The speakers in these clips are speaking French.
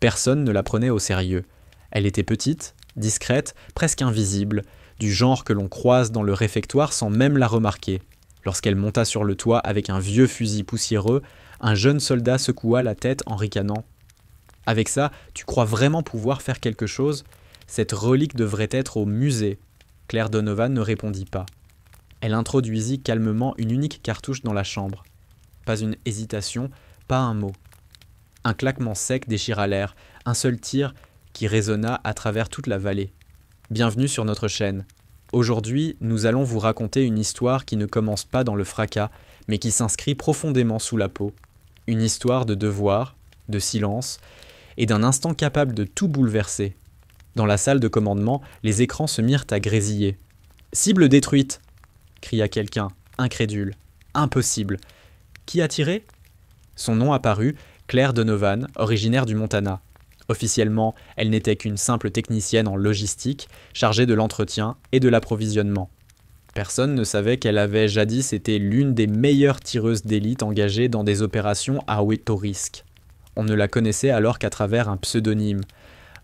Personne ne la prenait au sérieux. Elle était petite, discrète, presque invisible, du genre que l'on croise dans le réfectoire sans même la remarquer. Lorsqu'elle monta sur le toit avec un vieux fusil poussiéreux, un jeune soldat secoua la tête en ricanant. « Avec ça, tu crois vraiment pouvoir faire quelque chose ? Cette relique devrait être au musée. » Claire Donovan ne répondit pas. Elle introduisit calmement une unique cartouche dans la chambre. Pas une hésitation, pas un mot. Un claquement sec déchira l'air, un seul tir qui résonna à travers toute la vallée. Bienvenue sur notre chaîne. Aujourd'hui, nous allons vous raconter une histoire qui ne commence pas dans le fracas, mais qui s'inscrit profondément sous la peau. Une histoire de devoir, de silence, et d'un instant capable de tout bouleverser. Dans la salle de commandement, les écrans se mirent à grésiller. « Cible détruite !» cria quelqu'un, incrédule. « Impossible !» Qui a tiré ? Son nom apparut, Claire Donovan, originaire du Montana. Officiellement, elle n'était qu'une simple technicienne en logistique, chargée de l'entretien et de l'approvisionnement. Personne ne savait qu'elle avait jadis été l'une des meilleures tireuses d'élite engagées dans des opérations à haut risque. On ne la connaissait alors qu'à travers un pseudonyme,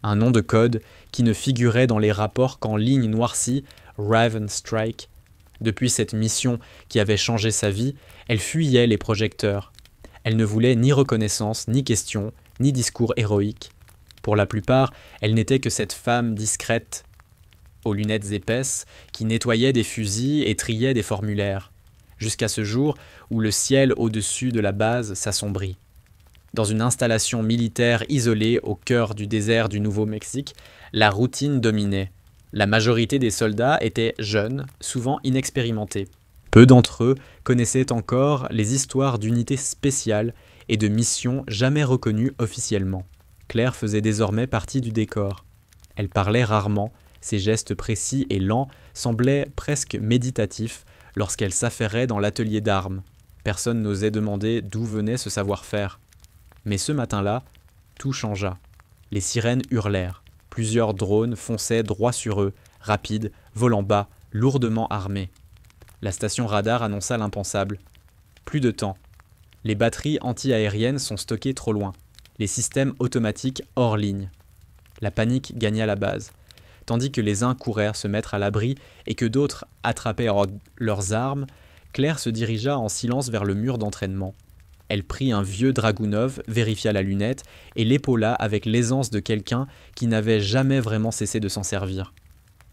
un nom de code qui ne figurait dans les rapports qu'en lignes noircies « Raven Strike ». Depuis cette mission qui avait changé sa vie, elle fuyait les projecteurs. Elle ne voulait ni reconnaissance, ni questions, ni discours héroïques. Pour la plupart, elle n'était que cette femme discrète, aux lunettes épaisses, qui nettoyait des fusils et triait des formulaires, jusqu'à ce jour où le ciel au-dessus de la base s'assombrit. Dans une installation militaire isolée au cœur du désert du Nouveau-Mexique, la routine dominait. La majorité des soldats étaient jeunes, souvent inexpérimentés. Peu d'entre eux connaissaient encore les histoires d'unités spéciales et de missions jamais reconnues officiellement. Claire faisait désormais partie du décor. Elle parlait rarement, ses gestes précis et lents semblaient presque méditatifs lorsqu'elle s'affairait dans l'atelier d'armes. Personne n'osait demander d'où venait ce savoir-faire. Mais ce matin-là, tout changea. Les sirènes hurlèrent. Plusieurs drones fonçaient droit sur eux, rapides, volant bas, lourdement armés. La station radar annonça l'impensable. Plus de temps. Les batteries anti-aériennes sont stockées trop loin. Les systèmes automatiques hors ligne. La panique gagna la base. Tandis que les uns courèrent se mettre à l'abri et que d'autres attrapaient leurs armes, Claire se dirigea en silence vers le mur d'entraînement. Elle prit un vieux Dragunov, vérifia la lunette et l'épaula avec l'aisance de quelqu'un qui n'avait jamais vraiment cessé de s'en servir.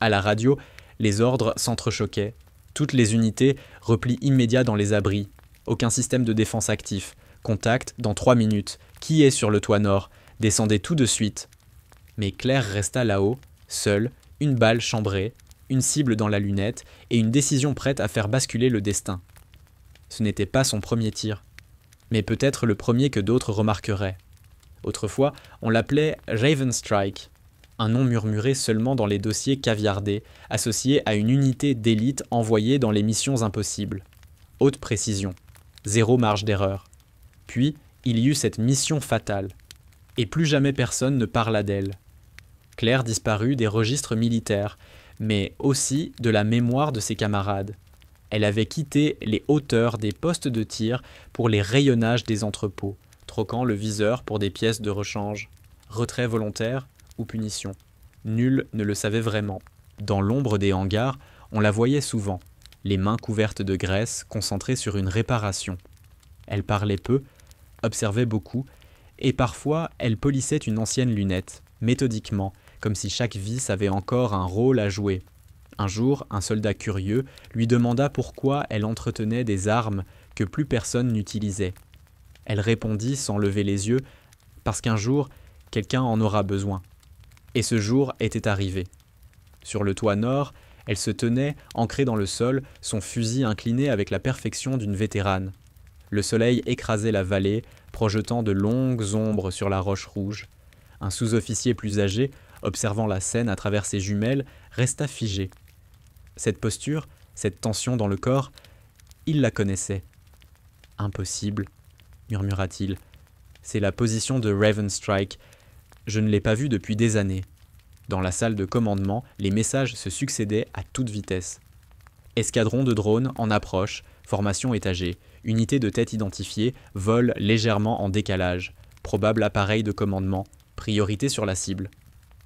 À la radio, les ordres s'entrechoquaient. Toutes les unités, repli immédiat dans les abris. Aucun système de défense actif. Contact dans 3 minutes. Qui est sur le toit nord ? Descendez tout de suite. Mais Claire resta là-haut, seule, une balle chambrée, une cible dans la lunette et une décision prête à faire basculer le destin. Ce n'était pas son premier tir, mais peut-être le premier que d'autres remarqueraient. Autrefois, on l'appelait Raven Strike, un nom murmuré seulement dans les dossiers caviardés, associé à une unité d'élite envoyée dans les missions impossibles. Haute précision, 0 marge d'erreur. Puis, il y eut cette mission fatale, et plus jamais personne ne parla d'elle. Claire disparut des registres militaires, mais aussi de la mémoire de ses camarades. Elle avait quitté les hauteurs des postes de tir pour les rayonnages des entrepôts, troquant le viseur pour des pièces de rechange. Retrait volontaire ou punition. Nul ne le savait vraiment. Dans l'ombre des hangars, on la voyait souvent, les mains couvertes de graisse, concentrées sur une réparation. Elle parlait peu, observait beaucoup, et parfois elle polissait une ancienne lunette, méthodiquement, comme si chaque vis avait encore un rôle à jouer. Un jour, un soldat curieux lui demanda pourquoi elle entretenait des armes que plus personne n'utilisait. Elle répondit sans lever les yeux, parce qu'un jour, quelqu'un en aura besoin. Et ce jour était arrivé. Sur le toit nord, elle se tenait, ancrée dans le sol, son fusil incliné avec la perfection d'une vétérane. Le soleil écrasait la vallée, projetant de longues ombres sur la roche rouge. Un sous-officier plus âgé, observant la scène à travers ses jumelles, resta figé. Cette posture, cette tension dans le corps, il la connaissait. « Impossible, » murmura-t-il. « C'est la position de Raven Strike. Je ne l'ai pas vue depuis des années. » Dans la salle de commandement, les messages se succédaient à toute vitesse. Escadron de drones en approche, formation étagée, unité de tête identifiée, vol légèrement en décalage, probable appareil de commandement, Priorité sur la cible.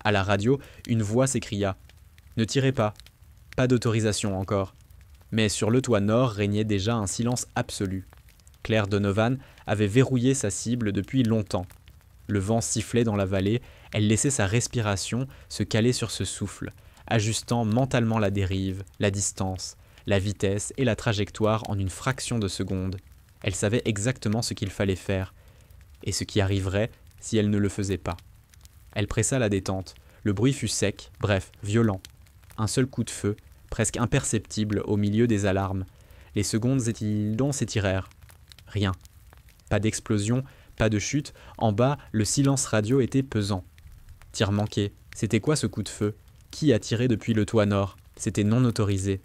À la radio, une voix s'écria « Ne tirez pas !» Pas d'autorisation encore. Mais sur le toit nord régnait déjà un silence absolu. Claire Donovan avait verrouillé sa cible depuis longtemps. Le vent sifflait dans la vallée, elle laissait sa respiration se caler sur ce souffle, ajustant mentalement la dérive, la distance, la vitesse et la trajectoire en une fraction de seconde. Elle savait exactement ce qu'il fallait faire, et ce qui arriverait si elle ne le faisait pas. Elle pressa la détente. Le bruit fut sec, bref, violent. Un seul coup de feu, presque imperceptible au milieu des alarmes. Les secondes s'étirèrent. Rien. Pas d'explosion, pas de chute. En bas, le silence radio était pesant. Tir manqué. C'était quoi ce coup de feu? Qui a tiré depuis le toit nord? C'était non autorisé.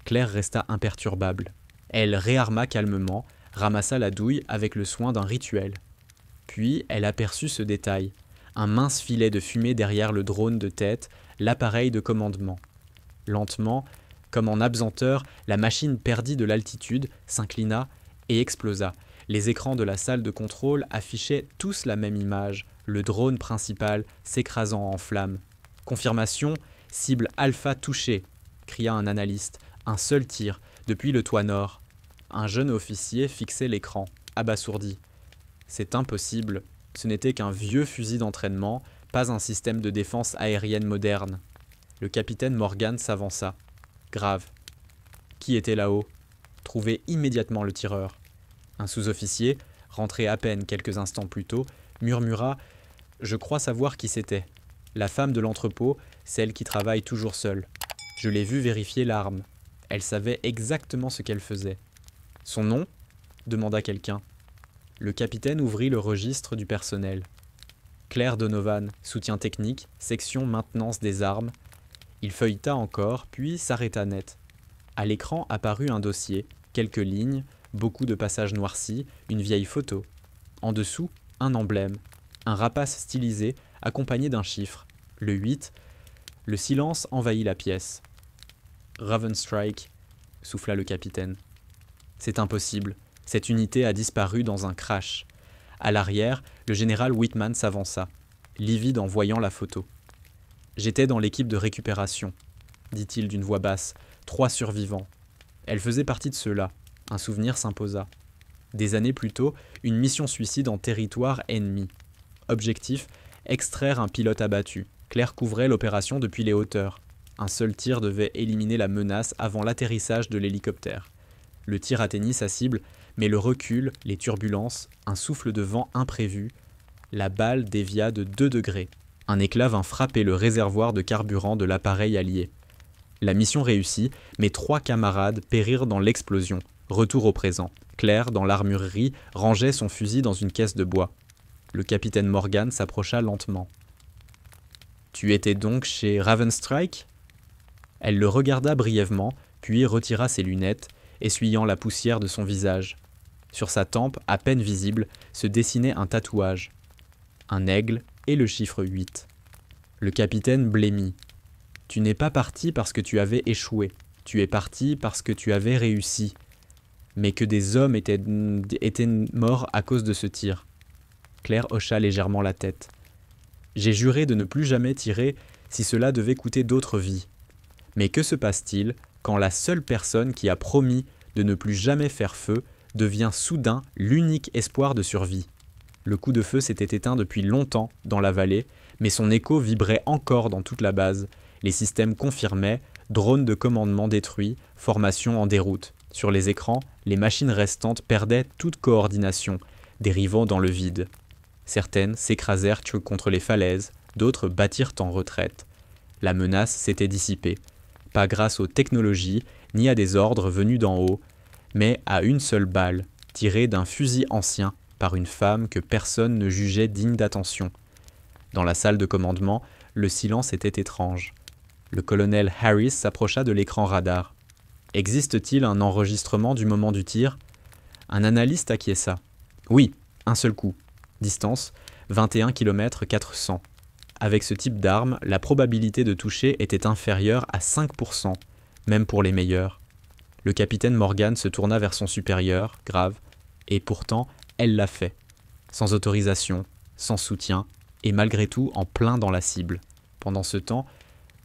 Claire resta imperturbable. Elle réarma calmement, ramassa la douille avec le soin d'un rituel. Puis elle aperçut ce détail. Un mince filet de fumée derrière le drone de tête, l'appareil de commandement. Lentement, comme en absenteur, la machine perdit de l'altitude, s'inclina et explosa. Les écrans de la salle de contrôle affichaient tous la même image, le drone principal s'écrasant en flammes. Confirmation, cible alpha touchée, cria un analyste. Un seul tir, depuis le toit nord. Un jeune officier fixait l'écran, abasourdi. C'est impossible, ce n'était qu'un vieux fusil d'entraînement, pas un système de défense aérienne moderne. Le capitaine Morgan s'avança. Grave. Qui était là-haut? Trouvez immédiatement le tireur. Un sous-officier, rentré à peine quelques instants plus tôt, murmura « Je crois savoir qui c'était. La femme de l'entrepôt, celle qui travaille toujours seule. Je l'ai vue vérifier l'arme. Elle savait exactement ce qu'elle faisait. » « Son nom ?» demanda quelqu'un. Le capitaine ouvrit le registre du personnel. Claire Donovan, soutien technique, section maintenance des armes. Il feuilleta encore, puis s'arrêta net. À l'écran apparut un dossier, quelques lignes, beaucoup de passages noircis, une vieille photo. En dessous, un emblème, un rapace stylisé accompagné d'un chiffre, le 8. Le silence envahit la pièce. « Ravenstrike » souffla le capitaine. « C'est impossible. Cette unité a disparu dans un crash. » À l'arrière, le général Whitman s'avança, livide en voyant la photo. « J'étais dans l'équipe de récupération, » dit-il d'une voix basse. « 3 survivants. Elle faisait partie de ceux-là. » Un souvenir s'imposa. Des années plus tôt, une mission suicide en territoire ennemi. Objectif, extraire un pilote abattu. Claire couvrait l'opération depuis les hauteurs. Un seul tir devait éliminer la menace avant l'atterrissage de l'hélicoptère. Le tir atteignit sa cible, mais le recul, les turbulences, un souffle de vent imprévu, la balle dévia de 2 degrés. Un éclat vint frapper le réservoir de carburant de l'appareil allié. La mission réussit, mais 3 camarades périrent dans l'explosion. Retour au présent. Claire, dans l'armurerie, rangeait son fusil dans une caisse de bois. Le capitaine Morgan s'approcha lentement. « Tu étais donc chez Ravenstrike ?» Elle le regarda brièvement, puis retira ses lunettes, essuyant la poussière de son visage. Sur sa tempe, à peine visible, se dessinait un tatouage. Un aigle et le chiffre 8. Le capitaine blêmit. « Tu n'es pas parti parce que tu avais échoué. Tu es parti parce que tu avais réussi. Mais que des hommes étaient morts à cause de ce tir. » Claire hocha légèrement la tête. « J'ai juré de ne plus jamais tirer si cela devait coûter d'autres vies. Mais que se passe-t-il quand la seule personne qui a promis de ne plus jamais faire feu devient soudain l'unique espoir de survie? » Le coup de feu s'était éteint depuis longtemps dans la vallée, mais son écho vibrait encore dans toute la base. Les systèmes confirmaient, drones de commandement détruits, formation en déroute. Sur les écrans, les machines restantes perdaient toute coordination, dérivant dans le vide. Certaines s'écrasèrent contre les falaises, d'autres battirent en retraite. La menace s'était dissipée. Pas grâce aux technologies, ni à des ordres venus d'en haut, mais à une seule balle, tirée d'un fusil ancien par une femme que personne ne jugeait digne d'attention. Dans la salle de commandement, le silence était étrange. Le colonel Harris s'approcha de l'écran radar. « Existe-t-il un enregistrement du moment du tir ?» Un analyste acquiesça. « Oui, un seul coup. Distance, 21 km 400. Avec ce type d'arme, la probabilité de toucher était inférieure à 5%, même pour les meilleurs. » Le capitaine Morgan se tourna vers son supérieur, grave, et pourtant, elle l'a fait. Sans autorisation, sans soutien, et malgré tout en plein dans la cible. Pendant ce temps,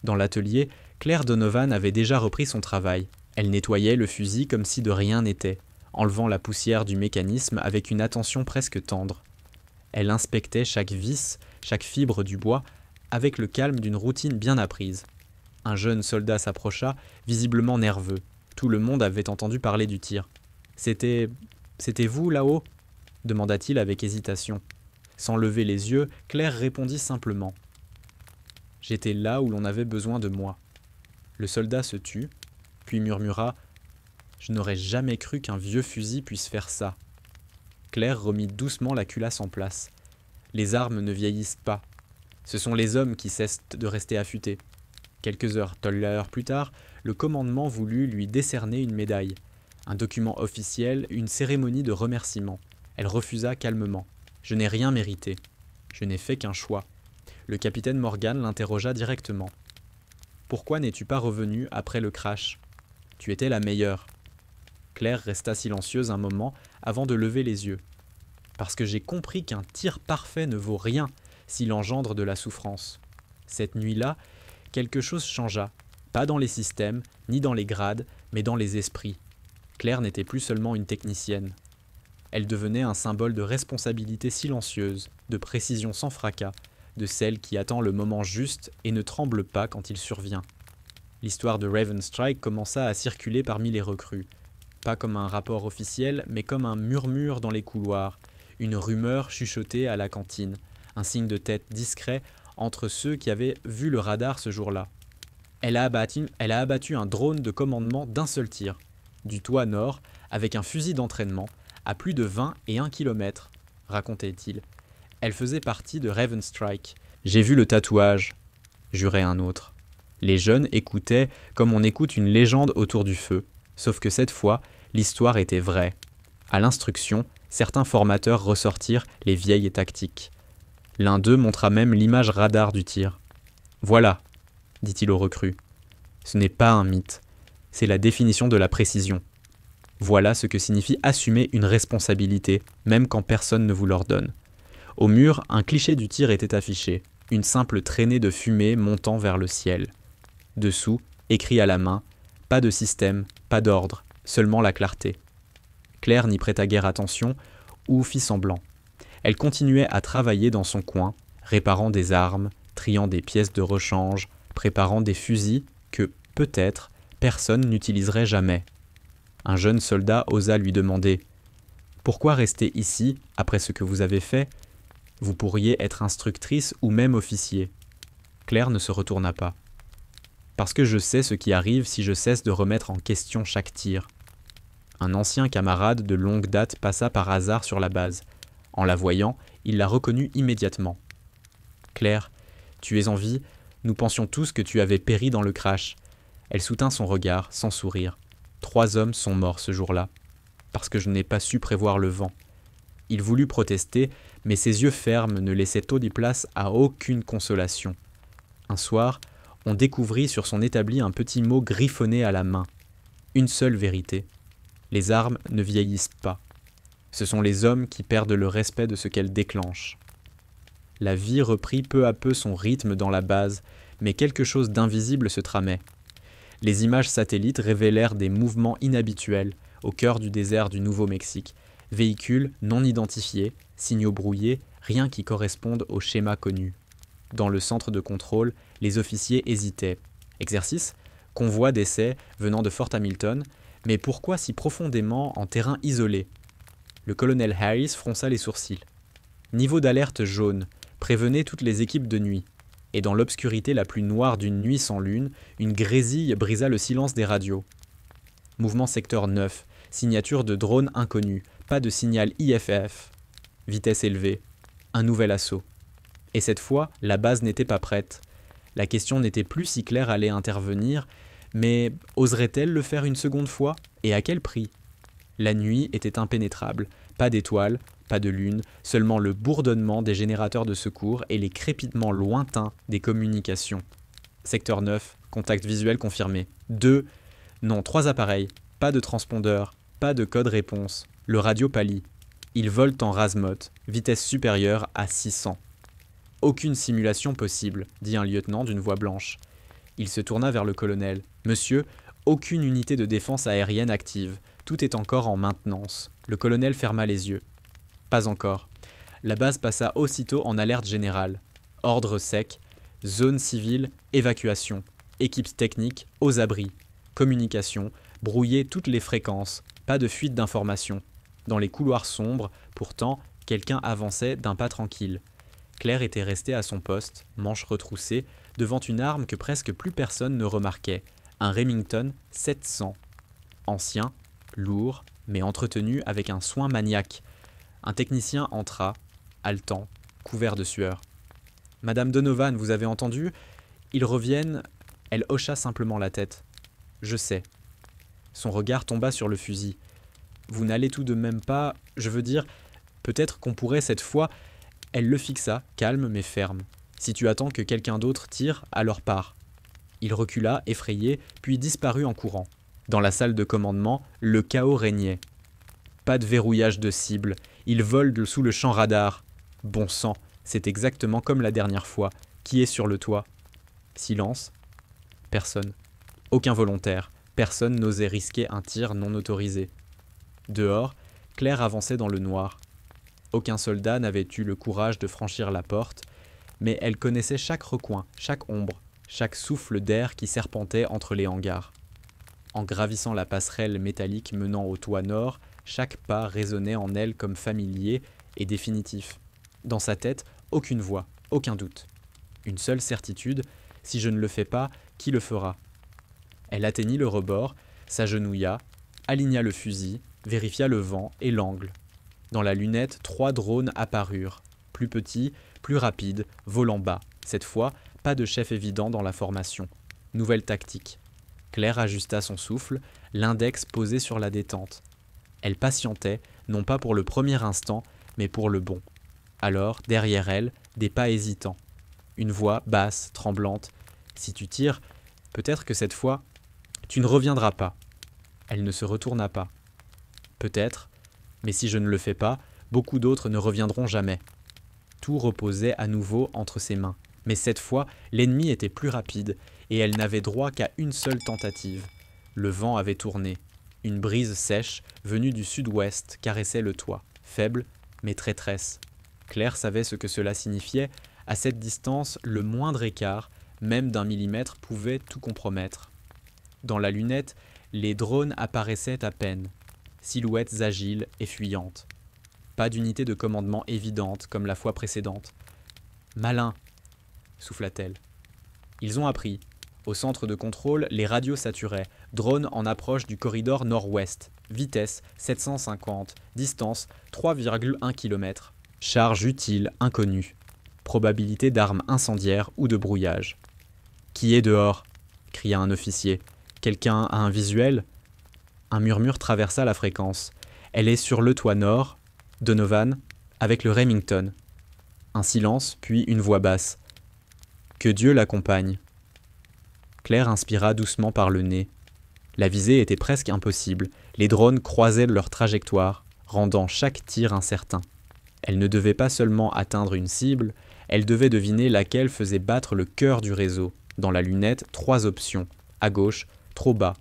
dans l'atelier, Claire Donovan avait déjà repris son travail. Elle nettoyait le fusil comme si de rien n'était, enlevant la poussière du mécanisme avec une attention presque tendre. Elle inspectait chaque vis, chaque fibre du bois, avec le calme d'une routine bien apprise. Un jeune soldat s'approcha, visiblement nerveux. Tout le monde avait entendu parler du tir. « C'était vous, là-haut » demanda-t-il avec hésitation. Sans lever les yeux, Claire répondit simplement. « J'étais là où l'on avait besoin de moi. » Le soldat se tut, puis murmura « Je n'aurais jamais cru qu'un vieux fusil puisse faire ça. » Claire remit doucement la culasse en place. Les armes ne vieillissent pas. Ce sont les hommes qui cessent de rester affûtés. Quelques heures plus tard, le commandement voulut lui décerner une médaille. Un document officiel, une cérémonie de remerciement. Elle refusa calmement. « Je n'ai rien mérité. Je n'ai fait qu'un choix. » Le capitaine Morgan l'interrogea directement. « Pourquoi n'es-tu pas revenue après le crash ? Tu étais la meilleure. » Claire resta silencieuse un moment avant de lever les yeux. « Parce que j'ai compris qu'un tir parfait ne vaut rien s'il engendre de la souffrance. Cette nuit-là, quelque chose changea, pas dans les systèmes, ni dans les grades, mais dans les esprits. Claire n'était plus seulement une technicienne. Elle devenait un symbole de responsabilité silencieuse, de précision sans fracas, de celle qui attend le moment juste et ne tremble pas quand il survient. L'histoire de Raven Strike commença à circuler parmi les recrues, pas comme un rapport officiel, mais comme un murmure dans les couloirs, une rumeur chuchotée à la cantine, un signe de tête discret entre ceux qui avaient vu le radar ce jour-là. Elle a abattu un drone de commandement d'un seul tir, du toit nord, avec un fusil d'entraînement, à plus de 20 et 1 km, racontait-il. Elle faisait partie de Raven Strike. J'ai vu le tatouage, jurait un autre. Les jeunes écoutaient comme on écoute une légende autour du feu, sauf que cette fois, l'histoire était vraie. À l'instruction, certains formateurs ressortirent les vieilles tactiques. L'un d'eux montra même l'image radar du tir. « Voilà », dit-il aux recrues. « Ce n'est pas un mythe, c'est la définition de la précision. Voilà ce que signifie assumer une responsabilité, même quand personne ne vous l'ordonne. » Au mur, un cliché du tir était affiché, une simple traînée de fumée montant vers le ciel. Dessous, écrit à la main, pas de système, pas d'ordre, seulement la clarté. Claire n'y prêta guère attention, ou fit semblant. Elle continuait à travailler dans son coin, réparant des armes, triant des pièces de rechange, préparant des fusils que, peut-être, personne n'utiliserait jamais. Un jeune soldat osa lui demander « Pourquoi rester ici, après ce que vous avez fait ? Vous pourriez être instructrice ou même officier. » Claire ne se retourna pas. « Parce que je sais ce qui arrive si je cesse de remettre en question chaque tir. » Un ancien camarade de longue date passa par hasard sur la base. En la voyant, il la reconnut immédiatement. « Claire, tu es en vie, nous pensions tous que tu avais péri dans le crash. » Elle soutint son regard, sans sourire. « 3 hommes sont morts ce jour-là, parce que je n'ai pas su prévoir le vent. » Il voulut protester, mais ses yeux fermes ne laissaient place à aucune consolation. Un soir, on découvrit sur son établi un petit mot griffonné à la main. Une seule vérité. Les armes ne vieillissent pas. Ce sont les hommes qui perdent le respect de ce qu'elles déclenchent. La vie reprit peu à peu son rythme dans la base, mais quelque chose d'invisible se tramait. Les images satellites révélèrent des mouvements inhabituels au cœur du désert du Nouveau-Mexique. Véhicules non identifiés, signaux brouillés, rien qui corresponde au schéma connu. Dans le centre de contrôle, les officiers hésitaient. Exercice ? Convoi d'essai venant de Fort Hamilton, mais pourquoi si profondément en terrain isolé ? Le colonel Harris fronça les sourcils. Niveau d'alerte jaune, prévenez toutes les équipes de nuit. Et dans l'obscurité la plus noire d'une nuit sans lune, une grésille brisa le silence des radios. Mouvement secteur 9, signature de drone inconnu, pas de signal IFF. Vitesse élevée, un nouvel assaut. Et cette fois, la base n'était pas prête. La question n'était plus si Claire allait intervenir, mais oserait-elle le faire une seconde fois ? Et à quel prix ? La nuit était impénétrable, pas d'étoiles, pas de lune, seulement le bourdonnement des générateurs de secours et les crépitements lointains des communications. Secteur 9, contact visuel confirmé. 3 appareils, pas de transpondeur, pas de code réponse. Le radio pâlit. Ils volent en rase-motte, vitesse supérieure à 600. Aucune simulation possible, dit un lieutenant d'une voix blanche. Il se tourna vers le colonel. Monsieur, aucune unité de défense aérienne active. Tout est encore en maintenance. Le colonel ferma les yeux. Pas encore. La base passa aussitôt en alerte générale. Ordre sec, zone civile, évacuation, équipes techniques, aux abris, communication, brouiller toutes les fréquences, pas de fuite d'informations. Dans les couloirs sombres, pourtant, quelqu'un avançait d'un pas tranquille. Claire était restée à son poste, manches retroussées, devant une arme que presque plus personne ne remarquait, un Remington 700. Ancien, lourd, mais entretenu avec un soin maniaque. Un technicien entra, haletant, couvert de sueur. « Madame Donovan, vous avez entendu ? Ils reviennent. » Elle hocha simplement la tête. « Je sais. » Son regard tomba sur le fusil. « Vous n'allez tout de même pas... Je veux dire, peut-être qu'on pourrait cette fois... » Elle le fixa, calme mais ferme. « Si tu attends que quelqu'un d'autre tire, alors pars. » Il recula, effrayé, puis disparut en courant. Dans la salle de commandement, le chaos régnait. Pas de verrouillage de cible, il vole sous le champ radar. Bon sang, c'est exactement comme la dernière fois. Qui est sur le toit ? Silence. Personne. Aucun volontaire. Personne n'osait risquer un tir non autorisé. Dehors, Claire avançait dans le noir. Aucun soldat n'avait eu le courage de franchir la porte, mais elle connaissait chaque recoin, chaque ombre, chaque souffle d'air qui serpentait entre les hangars. En gravissant la passerelle métallique menant au toit nord, chaque pas résonnait en elle comme familier et définitif. Dans sa tête, aucune voix, aucun doute. Une seule certitude, si je ne le fais pas, qui le fera ? Elle atteignit le rebord, s'agenouilla, aligna le fusil, vérifia le vent et l'angle. Dans la lunette, 3 drones apparurent, plus petits, plus rapides, volant bas. Cette fois, pas de chef évident dans la formation. Nouvelle tactique. Claire ajusta son souffle, l'index posé sur la détente. Elle patientait, non pas pour le premier instant, mais pour le bon. Alors, derrière elle, des pas hésitants. Une voix basse, tremblante. « Si tu tires, peut-être que cette fois, tu ne reviendras pas. » Elle ne se retourna pas. « Peut-être, mais si je ne le fais pas, beaucoup d'autres ne reviendront jamais. » Tout reposait à nouveau entre ses mains. Mais cette fois, l'ennemi était plus rapide, et elle n'avait droit qu'à une seule tentative. Le vent avait tourné. Une brise sèche, venue du sud-ouest, caressait le toit, faible, mais traîtresse. Claire savait ce que cela signifiait. À cette distance, le moindre écart, même d'1 millimètre, pouvait tout compromettre. Dans la lunette, les drones apparaissaient à peine, silhouettes agiles et fuyantes. Pas d'unité de commandement évidente comme la fois précédente. « Malin !» souffla-t-elle. Ils ont appris. Au centre de contrôle, les radios saturaient. Drone en approche du corridor nord-ouest. Vitesse 750. Distance 3,1 km. Charge utile inconnue. Probabilité d'armes incendiaires ou de brouillage. « Qui est dehors ?» cria un officier. « Quelqu'un a un visuel ?» Un murmure traversa la fréquence. « Elle est sur le toit nord, Donovan, avec le Remington. » Un silence, puis une voix basse. « Que Dieu l'accompagne. » Claire inspira doucement par le nez. La visée était presque impossible. Les drones croisaient leur trajectoire, rendant chaque tir incertain. Elle ne devait pas seulement atteindre une cible, elle devait deviner laquelle faisait battre le cœur du réseau. Dans la lunette, 3 options. À gauche, trop bas.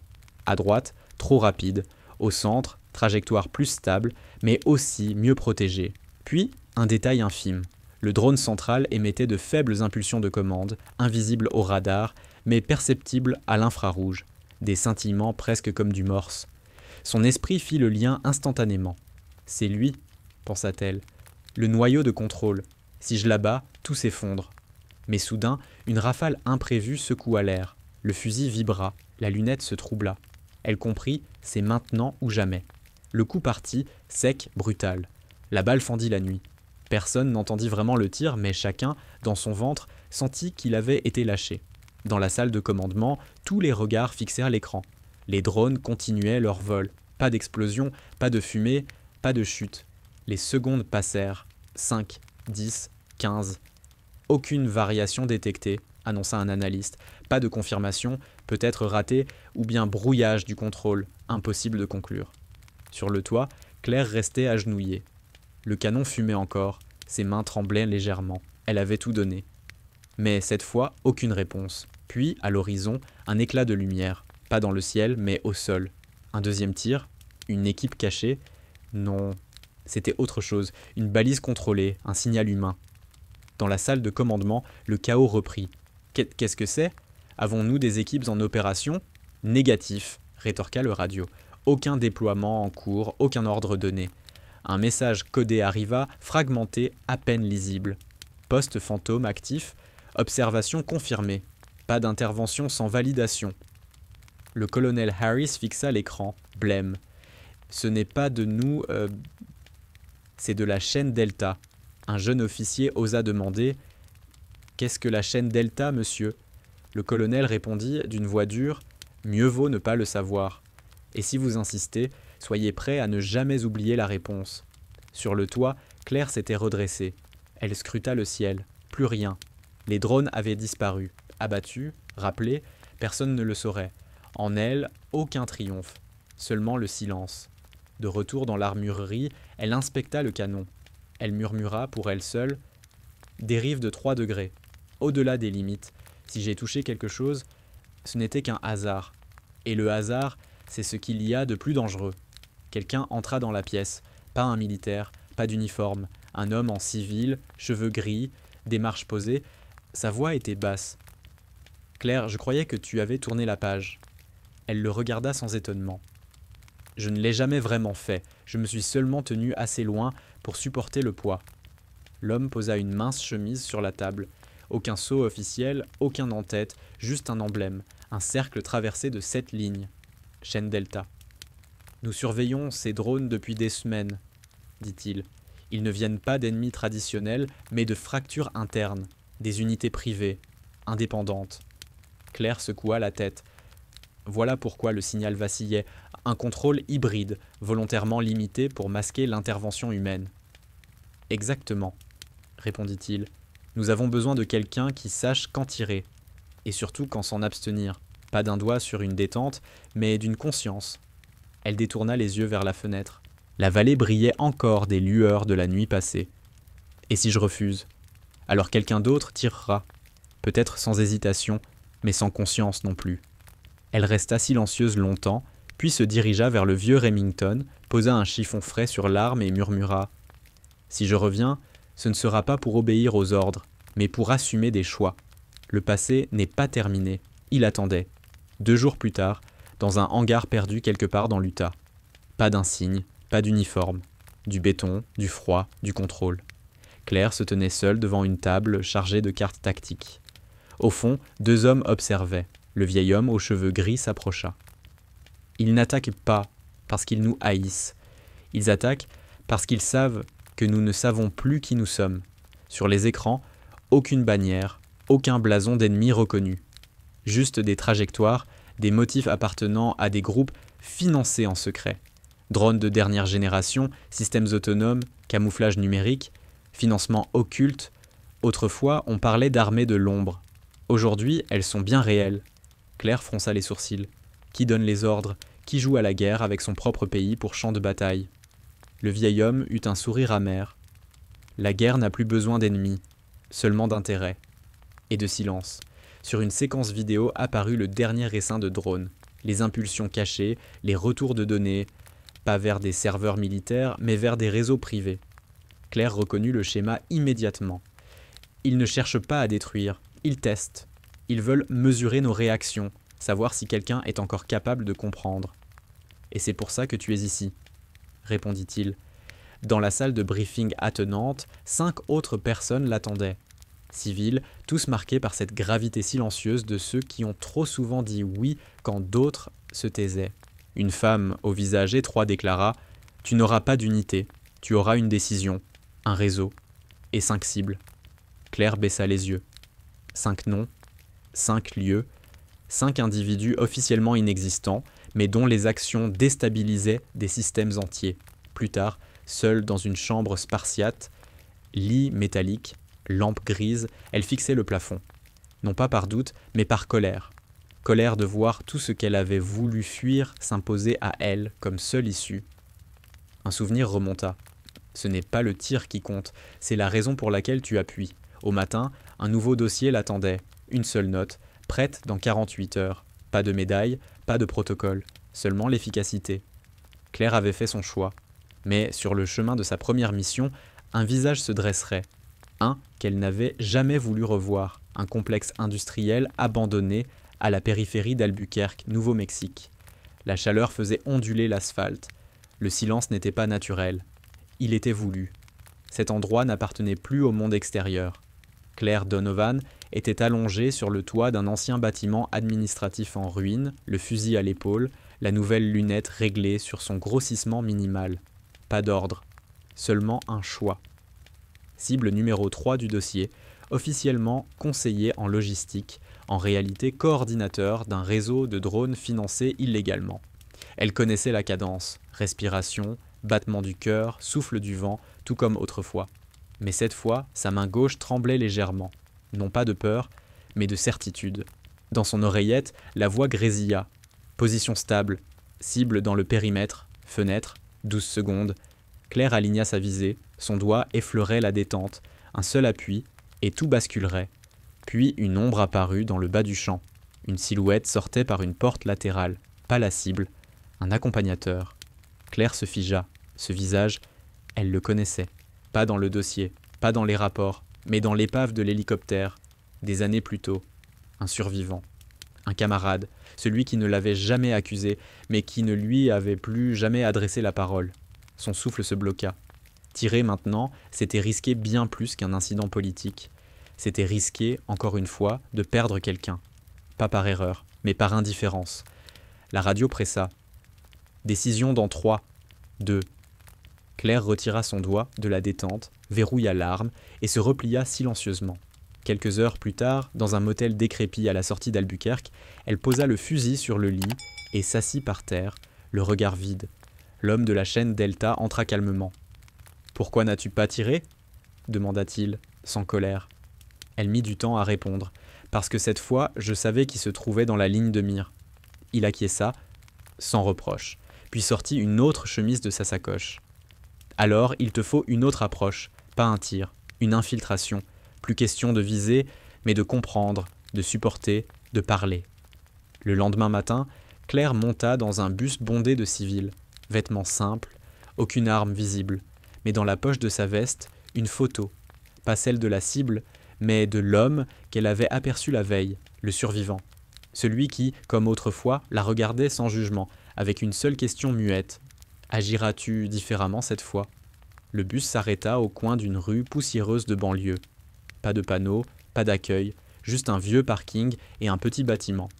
À droite, trop rapide. Au centre, trajectoire plus stable, mais aussi mieux protégée. Puis, un détail infime. Le drone central émettait de faibles impulsions de commande, invisibles au radar, mais perceptibles à l'infrarouge. Des scintillements presque comme du morse. Son esprit fit le lien instantanément. « C'est lui », pensa-t-elle. « Le noyau de contrôle. Si je l'abats, tout s'effondre. » Mais soudain, une rafale imprévue secoua l'air. Le fusil vibra, la lunette se troubla. Elle comprit, c'est maintenant ou jamais. Le coup partit, sec, brutal. La balle fendit la nuit. Personne n'entendit vraiment le tir, mais chacun, dans son ventre, sentit qu'il avait été lâché. Dans la salle de commandement, tous les regards fixèrent l'écran. Les drones continuaient leur vol. Pas d'explosion, pas de fumée, pas de chute. Les secondes passèrent. 5, 10, 15. Aucune variation détectée, annonça un analyste. Pas de confirmation, peut-être ratée, ou bien brouillage du contrôle, impossible de conclure. Sur le toit, Claire restait agenouillée. Le canon fumait encore, ses mains tremblaient légèrement. Elle avait tout donné. Mais cette fois, aucune réponse. Puis, à l'horizon, un éclat de lumière. Pas dans le ciel, mais au sol. Un deuxième tir. Une équipe cachée. Non, c'était autre chose. Une balise contrôlée, un signal humain. Dans la salle de commandement, le chaos reprit. Qu'est-ce que c'est ? Avons-nous des équipes en opération ? Négatif, rétorqua le radio. Aucun déploiement en cours, aucun ordre donné. Un message codé arriva, fragmenté, à peine lisible. Poste fantôme actif, observation confirmée. Pas d'intervention sans validation. Le colonel Harris fixa l'écran, blême. Ce n'est pas de nous, c'est de la chaîne Delta. Un jeune officier osa demander « Qu'est-ce que la chaîne Delta, monsieur ?» Le colonel répondit d'une voix dure « Mieux vaut ne pas le savoir. Et si vous insistez, soyez prêt à ne jamais oublier la réponse. » Sur le toit, Claire s'était redressée. Elle scruta le ciel. Plus rien. Les drones avaient disparu. Abattus, rappelés, personne ne le saurait. En elle, aucun triomphe. Seulement le silence. De retour dans l'armurerie, elle inspecta le canon. Elle murmura, pour elle seule, « Dérive de 3 degrés. Au-delà des limites. Si j'ai touché quelque chose, ce n'était qu'un hasard. Et le hasard, c'est ce qu'il y a de plus dangereux. » Quelqu'un entra dans la pièce. Pas un militaire, pas d'uniforme. Un homme en civil, cheveux gris, démarche posée. Sa voix était basse. « Claire, je croyais que tu avais tourné la page. » Elle le regarda sans étonnement. « Je ne l'ai jamais vraiment fait. Je me suis seulement tenu assez loin pour supporter le poids. » L'homme posa une mince chemise sur la table. Aucun sceau officiel, aucun en-tête, juste un emblème, un cercle traversé de 7 lignes. Chaîne Delta. « Nous surveillons ces drones depuis des semaines, » dit-il. « Ils ne viennent pas d'ennemis traditionnels, mais de fractures internes, des unités privées, indépendantes. » Claire secoua la tête. Voilà pourquoi le signal vacillait, un contrôle hybride, volontairement limité pour masquer l'intervention humaine. « Exactement, » répondit-il. « Nous avons besoin de quelqu'un qui sache quand tirer, et surtout quand s'en abstenir. Pas d'un doigt sur une détente, mais d'une conscience. » Elle détourna les yeux vers la fenêtre. La vallée brillait encore des lueurs de la nuit passée. « Et si je refuse ? Alors quelqu'un d'autre tirera, peut-être sans hésitation, mais sans conscience non plus. » Elle resta silencieuse longtemps, puis se dirigea vers le vieux Remington, posa un chiffon frais sur l'arme et murmura « Si je reviens, ce ne sera pas pour obéir aux ordres, mais pour assumer des choix. Le passé n'est pas terminé, il attendait. 2 jours plus tard, dans un hangar perdu quelque part dans l'Utah. Pas d'insigne, pas d'uniforme. Du béton, du froid, du contrôle. Claire se tenait seule devant une table chargée de cartes tactiques. Au fond, 2 hommes observaient. Le vieil homme aux cheveux gris s'approcha. Ils n'attaquent pas parce qu'ils nous haïssent. Ils attaquent parce qu'ils savent que nous ne savons plus qui nous sommes. Sur les écrans, aucune bannière, aucun blason d'ennemi reconnu. Juste des trajectoires, des motifs appartenant à des groupes financés en secret. Drones de dernière génération, systèmes autonomes, camouflage numérique, financement occulte. Autrefois, on parlait d'armées de l'ombre. Aujourd'hui, elles sont bien réelles. Claire fronça les sourcils. Qui donne les ordres ? Qui joue à la guerre avec son propre pays pour champ de bataille ? Le vieil homme eut un sourire amer. La guerre n'a plus besoin d'ennemis, seulement d'intérêt. Et de silence. Sur une séquence vidéo apparut le dernier essaim de drones. Les impulsions cachées, les retours de données, pas vers des serveurs militaires, mais vers des réseaux privés. Claire reconnut le schéma immédiatement. Ils ne cherchent pas à détruire, ils testent. Ils veulent mesurer nos réactions, savoir si quelqu'un est encore capable de comprendre. « Et c'est pour ça que tu es ici », répondit-il. Dans la salle de briefing attenante, 5 autres personnes l'attendaient. Civils, tous marqués par cette gravité silencieuse de ceux qui ont trop souvent dit oui quand d'autres se taisaient. Une femme au visage étroit déclara « Tu n'auras pas d'unité, tu auras une décision, un réseau et 5 cibles. » Claire baissa les yeux. 5 noms, 5 lieux, 5 individus officiellement inexistants, mais dont les actions déstabilisaient des systèmes entiers. Plus tard, seule dans une chambre spartiate, lit métallique, lampe grise, elle fixait le plafond. Non pas par doute, mais par colère. Colère de voir tout ce qu'elle avait voulu fuir s'imposer à elle comme seule issue. Un souvenir remonta. Ce n'est pas le tir qui compte, c'est la raison pour laquelle tu appuies. Au matin, un nouveau dossier l'attendait, une seule note, prête dans 48 heures. Pas de médaille, pas de protocole, seulement l'efficacité. Claire avait fait son choix. Mais sur le chemin de sa première mission, un visage se dresserait. Un qu'elle n'avait jamais voulu revoir, un complexe industriel abandonné à la périphérie d'Albuquerque, Nouveau-Mexique. La chaleur faisait onduler l'asphalte. Le silence n'était pas naturel. Il était voulu. Cet endroit n'appartenait plus au monde extérieur. Claire Donovan était allongée sur le toit d'un ancien bâtiment administratif en ruine, le fusil à l'épaule, la nouvelle lunette réglée sur son grossissement minimal. Pas d'ordre, seulement un choix. Cible numéro 3 du dossier, officiellement conseiller en logistique, en réalité coordinateur d'un réseau de drones financés illégalement. Elle connaissait la cadence, respiration, battement du cœur, souffle du vent, tout comme autrefois. Mais cette fois, sa main gauche tremblait légèrement, non pas de peur, mais de certitude. Dans son oreillette, la voix grésilla. Position stable, cible dans le périmètre, fenêtre, 12 secondes. Claire aligna sa visée, son doigt effleurait la détente, un seul appui, et tout basculerait. Puis une ombre apparut dans le bas du champ. Une silhouette sortait par une porte latérale, pas la cible, un accompagnateur. Claire se figea, ce visage, elle le connaissait. Pas dans le dossier, pas dans les rapports, mais dans l'épave de l'hélicoptère, des années plus tôt. Un survivant. Un camarade, celui qui ne l'avait jamais accusé, mais qui ne lui avait plus jamais adressé la parole. Son souffle se bloqua. Tirer maintenant, c'était risquer bien plus qu'un incident politique. C'était risquer, encore une fois, de perdre quelqu'un. Pas par erreur, mais par indifférence. La radio pressa. Décision dans 3, 2. Claire retira son doigt de la détente, verrouilla l'arme et se replia silencieusement. Quelques heures plus tard, dans un motel décrépit à la sortie d'Albuquerque, elle posa le fusil sur le lit et s'assit par terre, le regard vide. L'homme de la chaîne Delta entra calmement. « Pourquoi n'as-tu pas tiré » demanda-t-il, sans colère. Elle mit du temps à répondre, parce que cette fois, je savais qui se trouvait dans la ligne de mire. Il acquiesça, sans reproche, puis sortit une autre chemise de sa sacoche. Alors, il te faut une autre approche, pas un tir, une infiltration. Plus question de viser, mais de comprendre, de supporter, de parler. Le lendemain matin, Claire monta dans un bus bondé de civils. Vêtements simples, aucune arme visible, mais dans la poche de sa veste, une photo. Pas celle de la cible, mais de l'homme qu'elle avait aperçu la veille, le survivant. Celui qui, comme autrefois, la regardait sans jugement, avec une seule question muette. Agiras-tu différemment cette fois ? Le bus s'arrêta au coin d'une rue poussiéreuse de banlieue. Pas de panneau, pas d'accueil, juste un vieux parking et un petit bâtiment.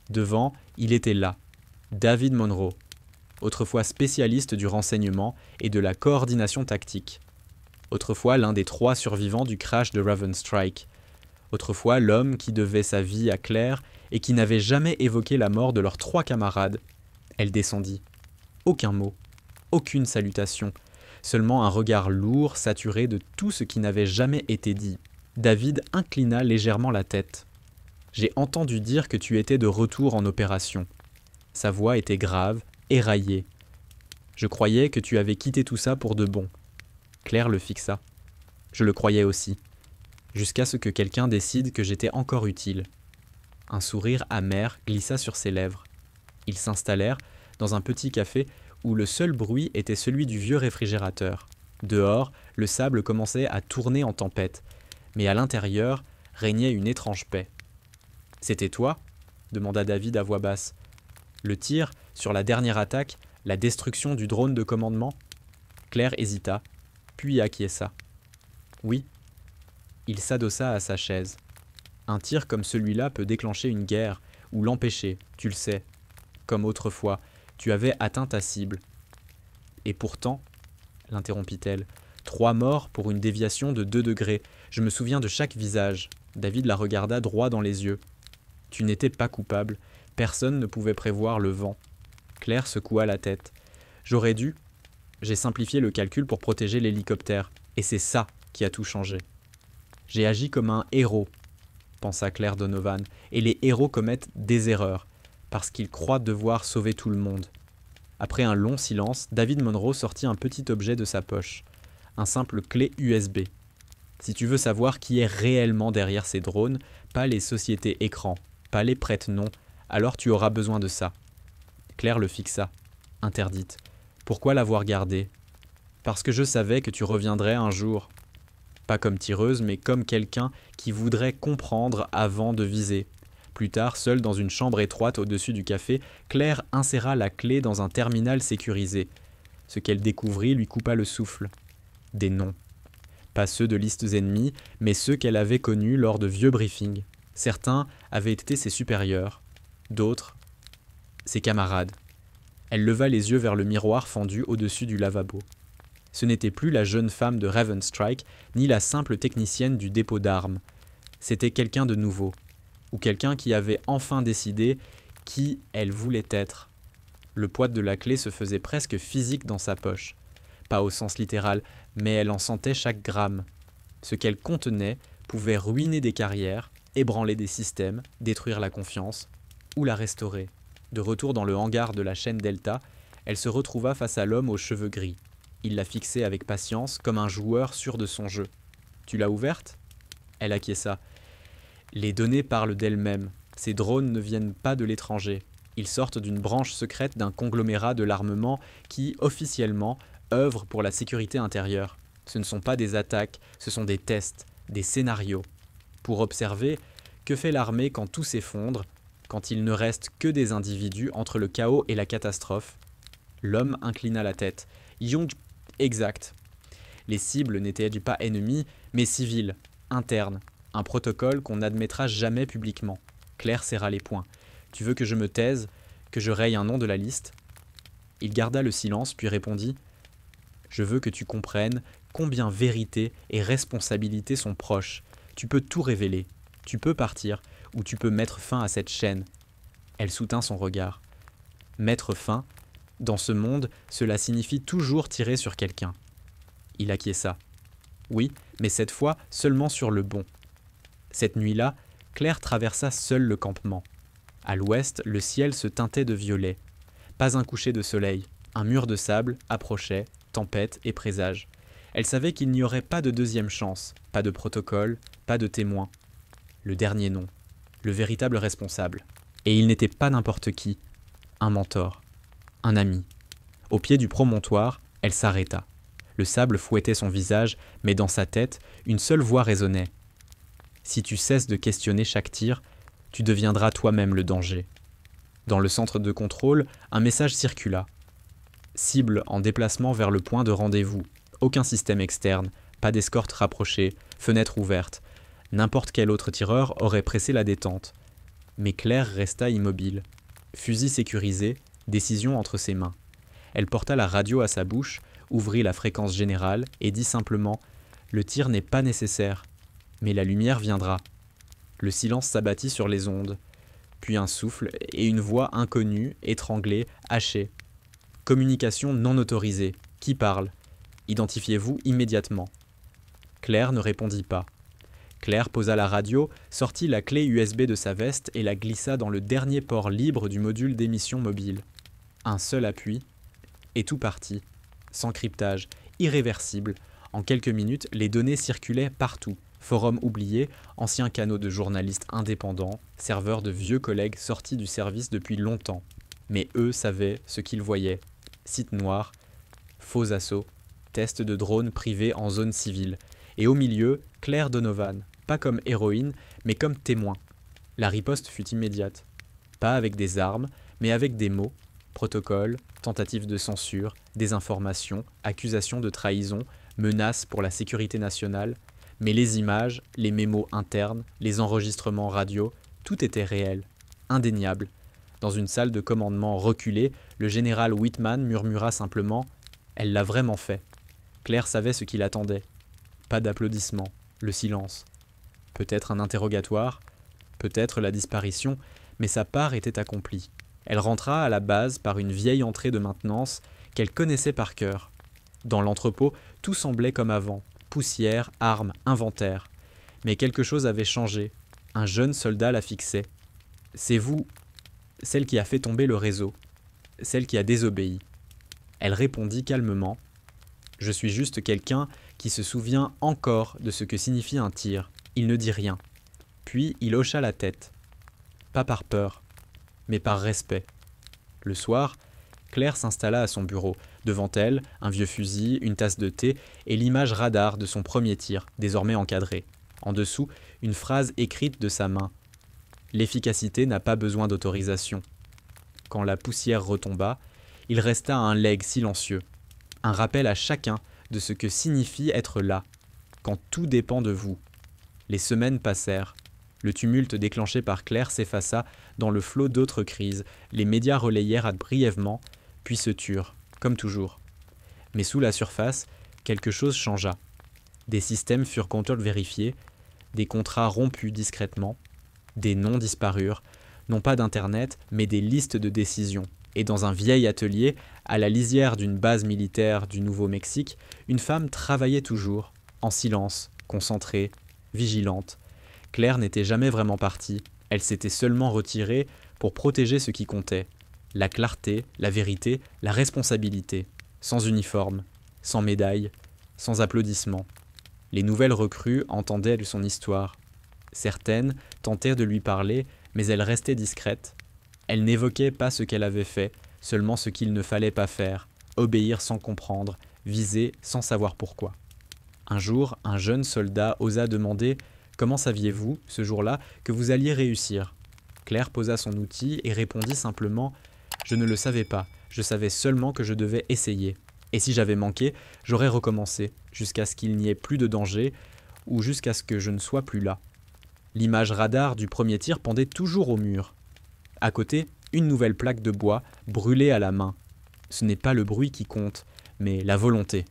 Devant, il était là, David Monroe, autrefois spécialiste du renseignement et de la coordination tactique. Autrefois l'un des 3 survivants du crash de Raven Strike. Autrefois l'homme qui devait sa vie à Claire et qui n'avait jamais évoqué la mort de leurs 3 camarades. Elle descendit. Aucun mot, aucune salutation, seulement un regard lourd saturé de tout ce qui n'avait jamais été dit. David inclina légèrement la tête. « J'ai entendu dire que tu étais de retour en opération. » Sa voix était grave, éraillée. « Je croyais que tu avais quitté tout ça pour de bon. » Claire le fixa. Je le croyais aussi. Jusqu'à ce que quelqu'un décide que j'étais encore utile. Un sourire amer glissa sur ses lèvres. Ils s'installèrent dans un petit café où le seul bruit était celui du vieux réfrigérateur. Dehors, le sable commençait à tourner en tempête, mais à l'intérieur régnait une étrange paix. « C'était toi » demanda David à voix basse. « Le tir sur la dernière attaque, la destruction du drone de commandement ?» Claire hésita, puis acquiesça. « Oui. » Il s'adossa à sa chaise. « Un tir comme celui-là peut déclencher une guerre, ou l'empêcher, tu le sais. Comme autrefois, tu avais atteint ta cible. » « Et pourtant, » l'interrompit-elle, « 3 morts pour une déviation de 2 degrés. Je me souviens de chaque visage. » David la regarda droit dans les yeux. « Tu n'étais pas coupable. Personne ne pouvait prévoir le vent. » Claire secoua la tête. « J'aurais dû. J'ai simplifié le calcul pour protéger l'hélicoptère. Et c'est ça qui a tout changé. J'ai agi comme un héros, pensa Claire Donovan. Et les héros commettent des erreurs, parce qu'ils croient devoir sauver tout le monde. » Après un long silence, David Monroe sortit un petit objet de sa poche. Un simple clé USB. Si tu veux savoir qui est réellement derrière ces drones, pas les sociétés écrans, pas les prête-noms, alors tu auras besoin de ça. Claire le fixa, interdite. Pourquoi l'avoir gardée? Parce que je savais que tu reviendrais un jour. Pas comme tireuse, mais comme quelqu'un qui voudrait comprendre avant de viser. Plus tard, seule dans une chambre étroite au-dessus du café, Claire inséra la clé dans un terminal sécurisé. Ce qu'elle découvrit lui coupa le souffle. Des noms. Pas ceux de listes ennemies, mais ceux qu'elle avait connus lors de vieux briefings. Certains avaient été ses supérieurs, d'autres, ses camarades. Elle leva les yeux vers le miroir fendu au-dessus du lavabo. Ce n'était plus la jeune femme de Ravenstrike, ni la simple technicienne du dépôt d'armes. C'était quelqu'un de nouveau, ou quelqu'un qui avait enfin décidé qui elle voulait être. Le poids de la clé se faisait presque physique dans sa poche. Pas au sens littéral, mais elle en sentait chaque gramme. Ce qu'elle contenait pouvait ruiner des carrières, ébranler des systèmes, détruire la confiance, ou la restaurer. De retour dans le hangar de la chaîne Delta, elle se retrouva face à l'homme aux cheveux gris. Il la fixait avec patience, comme un joueur sûr de son jeu. « Tu l'as ouverte » Elle acquiesça. Les données parlent d'elles-mêmes. Ces drones ne viennent pas de l'étranger. Ils sortent d'une branche secrète d'un conglomérat de l'armement qui, officiellement, œuvre pour la sécurité intérieure. Ce ne sont pas des attaques, ce sont des tests, des scénarios. Pour observer, que fait l'armée quand tout s'effondre, quand il ne reste que des individus entre le chaos et la catastrophe? L'homme inclina la tête. Young, exact. Les cibles n'étaient pas ennemies, mais civiles, internes. Un protocole qu'on n'admettra jamais publiquement. Claire serra les poings. Tu veux que je me taise, que je raye un nom de la liste? Il garda le silence, puis répondit: Je veux que tu comprennes combien vérité et responsabilité sont proches. Tu peux tout révéler. Tu peux partir, ou tu peux mettre fin à cette chaîne. Elle soutint son regard. Mettre fin, dans ce monde, cela signifie toujours tirer sur quelqu'un. Il acquiesça. Oui, mais cette fois seulement sur le bon. Cette nuit-là, Claire traversa seule le campement. À l'ouest, le ciel se teintait de violet. Pas un coucher de soleil. Un mur de sable approchait, tempête et présage. Elle savait qu'il n'y aurait pas de deuxième chance, pas de protocole, pas de témoin. Le dernier nom, le véritable responsable. Et il n'était pas n'importe qui, un mentor, un ami. Au pied du promontoire, elle s'arrêta. Le sable fouettait son visage, mais dans sa tête, une seule voix résonnait. Si tu cesses de questionner chaque tir, tu deviendras toi-même le danger. Dans le centre de contrôle, un message circula. Cible en déplacement vers le point de rendez-vous. Aucun système externe, pas d'escorte rapprochée, fenêtre ouverte. N'importe quel autre tireur aurait pressé la détente. Mais Claire resta immobile. Fusil sécurisé, décision entre ses mains. Elle porta la radio à sa bouche, ouvrit la fréquence générale et dit simplement « Le tir n'est pas nécessaire, mais la lumière viendra. » Le silence s'abattit sur les ondes, puis un souffle et une voix inconnue, étranglée, hachée. « Communication non autorisée. Qui parle? Identifiez-vous immédiatement. » Claire ne répondit pas. Claire posa la radio, sortit la clé USB de sa veste et la glissa dans le dernier port libre du module d'émission mobile. Un seul appui, et tout partit, sans cryptage, irréversible. En quelques minutes, les données circulaient partout. Forums oubliés, anciens canaux de journalistes indépendants, serveurs de vieux collègues sortis du service depuis longtemps. Mais eux savaient ce qu'ils voyaient. Sites noirs, faux assauts, tests de drones privés en zone civile. Et au milieu, Claire Donovan, pas comme héroïne, mais comme témoin. La riposte fut immédiate. Pas avec des armes, mais avec des mots. Protocole, tentative de censure, désinformation, accusation de trahison, menace pour la sécurité nationale. Mais les images, les mémos internes, les enregistrements radio, tout était réel, indéniable. Dans une salle de commandement reculée, le général Whitman murmura simplement « Elle l'a vraiment fait ». Claire savait ce qui l'attendait. Pas d'applaudissements, le silence. Peut-être un interrogatoire, peut-être la disparition, mais sa part était accomplie. Elle rentra à la base par une vieille entrée de maintenance qu'elle connaissait par cœur. Dans l'entrepôt, tout semblait comme avant. Poussière, armes, inventaire. Mais quelque chose avait changé. Un jeune soldat la fixait. « C'est vous, celle qui a fait tomber le réseau, celle qui a désobéi. » Elle répondit calmement. « Je suis juste quelqu'un qui se souvient encore de ce que signifie un tir. Il ne dit rien. Puis il hocha la tête. Pas par peur, mais par respect. Le soir, Claire s'installa à son bureau. Devant elle, un vieux fusil, une tasse de thé et l'image radar de son premier tir, désormais encadré. En dessous, une phrase écrite de sa main. L'efficacité n'a pas besoin d'autorisation. Quand la poussière retomba, il resta un legs silencieux, un rappel à chacun de ce que signifie être là, quand tout dépend de vous. Les semaines passèrent. Le tumulte déclenché par Claire s'effaça dans le flot d'autres crises. Les médias relayèrent brièvement, puis se turent, comme toujours. Mais sous la surface, quelque chose changea. Des systèmes furent contre-vérifiés, des contrats rompus discrètement, des noms disparurent, non pas d'Internet, mais des listes de décisions. Et dans un vieil atelier, à la lisière d'une base militaire du Nouveau-Mexique, une femme travaillait toujours, en silence, concentrée, vigilante. Claire n'était jamais vraiment partie, elle s'était seulement retirée pour protéger ce qui comptait. La clarté, la vérité, la responsabilité, sans uniforme, sans médaille, sans applaudissements. Les nouvelles recrues entendaient son histoire. Certaines tentèrent de lui parler, mais elle restait discrète. Elle n'évoquait pas ce qu'elle avait fait, seulement ce qu'il ne fallait pas faire, obéir sans comprendre, viser sans savoir pourquoi. Un jour, un jeune soldat osa demander « Comment saviez-vous, ce jour-là, que vous alliez réussir ?» Claire posa son outil et répondit simplement « Je ne le savais pas, je savais seulement que je devais essayer. Et si j'avais manqué, j'aurais recommencé, jusqu'à ce qu'il n'y ait plus de danger, ou jusqu'à ce que je ne sois plus là. » L'image radar du premier tir pendait toujours au mur. À côté, une nouvelle plaque de bois, brûlée à la main. Ce n'est pas le bruit qui compte, mais la volonté.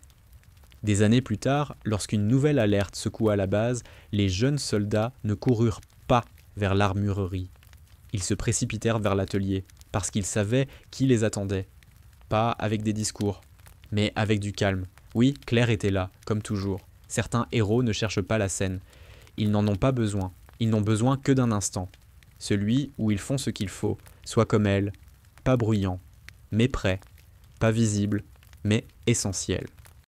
Des années plus tard, lorsqu'une nouvelle alerte secoua la base, les jeunes soldats ne coururent pas vers l'armurerie. Ils se précipitèrent vers l'atelier, parce qu'ils savaient qui les attendait. Pas avec des discours, mais avec du calme. Oui, Claire était là, comme toujours. Certains héros ne cherchent pas la scène. Ils n'en ont pas besoin. Ils n'ont besoin que d'un instant. Celui où ils font ce qu'il faut, soit comme elle, pas bruyant, mais prêt, pas visible, mais essentiel.